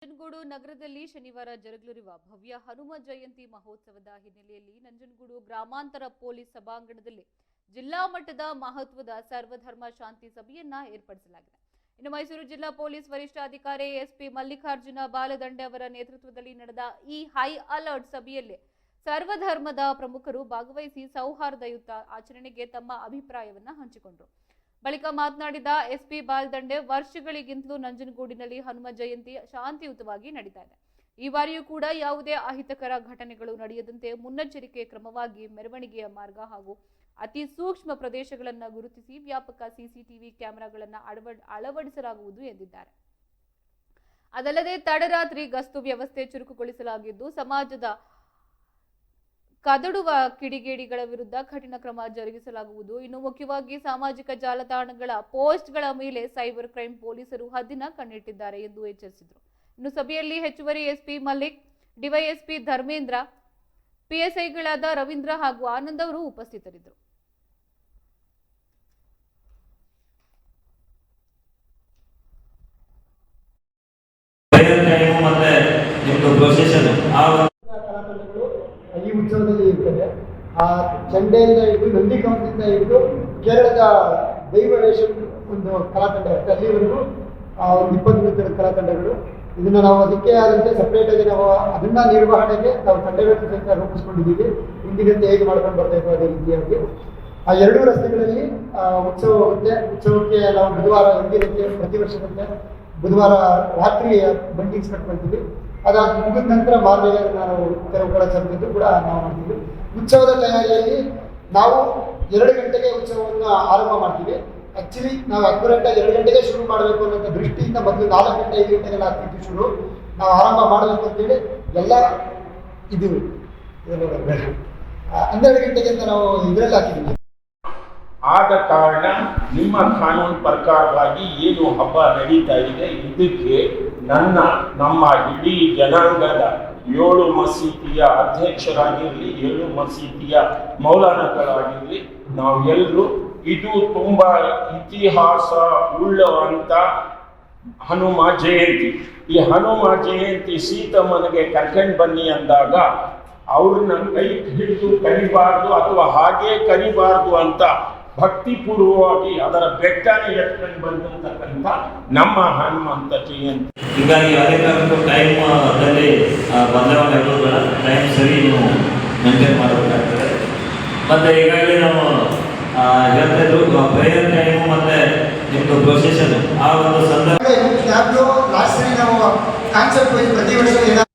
ನಂಜನಗೂಡು ನಗರದಲ್ಲಿ ಶನಿವಾರ ಜರುಗಲಿರುವ ಭವ್ಯ ಹನುಮ ಜಯಂತಿ ಮಹೋತ್ಸವದ ಹಿನ್ನೆಲೆಯಲ್ಲಿ ನಂಜನಗೂಡು ಗ್ರಾಮಾಂತರ ಪೊಲೀಸ್ ಸಭಾಂಗಣದಲ್ಲಿ ಜಿಲ್ಲಾ ಮಟ್ಟದ ಮಹತ್ವದ ಸರ್ವಧರ್ಮ ಶಾಂತಿ ಸಭೆಯನ್ನ ಏರ್ಪಡಿಸಲಾಗಿದೆ. ಇನ್ನು ಮೈಸೂರು ಜಿಲ್ಲಾ ಪೊಲೀಸ್ ವರಿಷ್ಠಾಧಿಕಾರಿ ಎಸ್ಪಿ ಮಲ್ಲಿಕಾರ್ಜುನ ಬಾಲದಂಡೆ ಅವರ ನೇತೃತ್ವದಲ್ಲಿ ನಡೆದ ಈ ಹೈ ಅಲರ್ಟ್ ಸಭೆಯಲ್ಲಿ ಸರ್ವಧರ್ಮದ ಪ್ರಮುಖರು ಭಾಗವಹಿಸಿ ಸೌಹಾರ್ದಯುತ ಆಚರಣೆಗೆ ತಮ್ಮ ಅಭಿಪ್ರಾಯವನ್ನ ಹಂಚಿಕೊಂಡರು. ಬಳಿಕ ಮಾತನಾಡಿದ ಎಸ್ಪಿ ಬಾಲದಂಡೆ, ವರ್ಷಗಳಿಗಿಂತಲೂ ನಂಜನಗೂಡಿನಲ್ಲಿ ಹನುಮ ಜಯಂತಿ ಶಾಂತಿಯುತವಾಗಿ ನಡೀತಾ ಇದೆ. ಈ ಬಾರಿಯೂ ಕೂಡ ಯಾವುದೇ ಅಹಿತಕರ ಘಟನೆಗಳು ನಡೆಯದಂತೆ ಮುನ್ನೆಚ್ಚರಿಕೆ ಕ್ರಮವಾಗಿ ಮೆರವಣಿಗೆಯ ಮಾರ್ಗ ಹಾಗೂ ಅತಿ ಸೂಕ್ಷ್ಮ ಪ್ರದೇಶಗಳನ್ನು ಗುರುತಿಸಿ ವ್ಯಾಪಕ ಸಿಸಿಟಿವಿ ಕ್ಯಾಮೆರಾಗಳನ್ನು ಅಳವಡಿಸಲಾಗುವುದು ಎಂದಿದ್ದಾರೆ. ಅದಲ್ಲದೆ ತಡರಾತ್ರಿ ಗಸ್ತು ವ್ಯವಸ್ಥೆ ಚುರುಕುಗೊಳಿಸಲಾಗಿದ್ದು ಸಮಾಜದ ಕದಡುವ ಕಿಡಿಗೇಡಿಗಳ ವಿರುದ್ಧ ಕಠಿಣ ಕ್ರಮ ಜರುಗಿಸಲಾಗುವುದು. ಇನ್ನು ಮುಖ್ಯವಾಗಿ ಸಾಮಾಜಿಕ ಜಾಲತಾಣಗಳ ಪೋಸ್ಟ್ಗಳ ಮೇಲೆ ಸೈಬರ್ ಕ್ರೈಂ ಪೊಲೀಸರು ಹದ್ದಿನ ಕಣ್ಣಿಟ್ಟಿದ್ದಾರೆ ಎಂದು ಎಚ್ಚರಿಸಿದರು. ಇನ್ನು ಸಭೆಯಲ್ಲಿ ಹೆಚ್ಚುವರಿ ಎಸ್ಪಿ ಮಲ್ಲಿಕ್, ಡಿವೈಎಸ್ಪಿ ಧರ್ಮೇಂದ್ರ, ಪಿಎಸ್ಐಗಳಾದ ರವೀಂದ್ರ ಹಾಗೂ ಆನಂದ್ ಅವರು ಉಪಸ್ಥಿತರಿದ್ದರು. ಈ ಉತ್ಸವದಲ್ಲಿ ಇರ್ತದೆ. ಆ ಚಂಡೆಯಿಂದ ಹಿಡಿದು ನಂದಿ ಕಂಬದಿಂದ ಹಿಡಿದು ಕೇರಳದ ದೈವವೇಷ ಒಂದು ಕಲಾತಂಡ ಇರುತ್ತೆ. ಅಲ್ಲಿವರೆಗೂ ಒಂದು 20 ನಿಮಿಷದ ಕಲಾತಂಡಗಳು. ಇದನ್ನ ನಾವು ಅದಕ್ಕೆ ಆದಂತೆ ಸಪ್ರೇಟ್ ಆಗಿ ನಾವು ಅದನ್ನ ನಿರ್ವಹಣೆಗೆ ನಾವು ತಂಡಗಳನ್ನು ಸಹಿತ ರೂಪಿಸ್ಕೊಂಡಿದ್ದೀವಿ. ಹಿಂದಿನಂತೆ ಹೇಗೆ ಮಾಡ್ಕೊಂಡು ಬರ್ತಾಯಿದ್ವಿ ಅದೇ ರೀತಿಯಾಗಿ ಆ ಎರಡೂ ರಸ್ತೆಗಳಲ್ಲಿ ಉತ್ಸವ ಹೋಗುತ್ತೆ. ಉತ್ಸವಕ್ಕೆ ನಾವು ಬುಧವಾರ ಹಿಂದಿನಂತೆ ಪ್ರತಿ ವರ್ಷದಂತೆ ಬುಧವಾರ ರಾತ್ರಿ ಬಂಡಿಂಗ್ಸ್ ಕಟ್ಕೊಳ್ತೀವಿ. ಅದಾದ ಮುಗಿದ ನಂತರ ಮಾರನೆಗೆ ನಾವು ತೆರವುಗಳ ಸಭೆಯದ್ದು ಕೂಡ ನಾವು ಮಾಡ್ತೀವಿ. ಉತ್ಸವದ ತಯಾರಿಯಲ್ಲಿ ನಾವು 2 ಗಂಟೆಗೆ ಉತ್ಸವವನ್ನು ಆರಂಭ ಮಾಡ್ತೀವಿ. ಆ್ಯಕ್ಚುಲಿ ನಾವು ಅಕ್ಯುರೇಟಾಗಿ 2 ಗಂಟೆಗೆ ಶುರು ಮಾಡಬೇಕು ಅನ್ನೋ ದೃಷ್ಟಿಯಿಂದ ಮೊದಲು 4 ಗಂಟೆ 5 ಗಂಟೆಗೆಲ್ಲ ಆಗ್ತಿತ್ತು ಶುರು. ನಾವು ಆರಂಭ ಮಾಡಬೇಕು ಅಂತೇಳಿ ಎಲ್ಲ ಇದು 12 ಗಂಟೆಗೆ ಅಂತ ನಾವು ಇದರಲ್ಲಿ ಹಾಕಿದ್ದೀವಿ. ಆದ ಕಾರಣ ನಿಮ್ಮ ಕಾನೂನು ಪ್ರಕಾರವಾಗಿ ಏನು ಹಬ್ಬ ನಡೀತಾ ಇದೆ ಇದಕ್ಕೆ ನಮ್ಮ ಇಡೀ ಜನಾಂಗದ 7 ಮಸೀದಿಯ ಅಧ್ಯಕ್ಷರಾಗಿರಲಿ, 7 ಮಸೀದಿಯ ಮೌಲಾನಗಳಾಗಿರಲಿ, ನಾವೆಲ್ಲರೂ ಇದು ತುಂಬ ಇತಿಹಾಸ ಉಳ್ಳುವಂಥ ಹನುಮ ಜಯಂತಿ. ಈ ಹನುಮ ಜಯಂತಿ ಸೀತಮ್ಮನಿಗೆ ಕರ್ಕೊಂಡು ಬನ್ನಿ ಅಂದಾಗ ಅವ್ರನ್ನ ಕೈ ಹಿಡಿದು ಕರಿಬಾರ್ದು ಅಥವಾ ಹಾಗೇ ಕರಿಬಾರ್ದು ಅಂತ ಭಕ್ತಿಪೂರ್ವವಾಗಿ ಅದರ ಬೆಟ್ಟನೆ ಎತ್ಕೊಂಡು ಬಂದಂತಕ್ಕಂಥ ನಮ್ಮ ಹನುಮಂತ ಜಯಂತಿ. ಹೀಗಾಗಿ ಅದೇ ಕಾರಣಕ್ಕೂ ಟೈಮಲ್ಲಿ ಬದಲಾವಣೆ ಆಗೋದಿಲ್ಲ. ಟೈಮ್ ಸರಿ ನೀವು ಮೇಂಟೈನ್ ಮಾಡಬೇಕಾಗ್ತದೆ. ಮತ್ತು ಈಗಾಗಲೇ ನಾವು ಹೇಳ್ತಾ ಇದ್ರು ಪ್ರೇಯರ್ ಟೈಮು ಮತ್ತು ನಿಮ್ಮದು ಪ್ರೊಸೆಷನ್ ಆ ಒಂದು ಸಂದರ್ಭ ಲಾಸ್ಟ್ ನಾವು ಕಾನ್ಸೆಪ್ಟ್ ಪ್ರತಿ ವರ್ಷ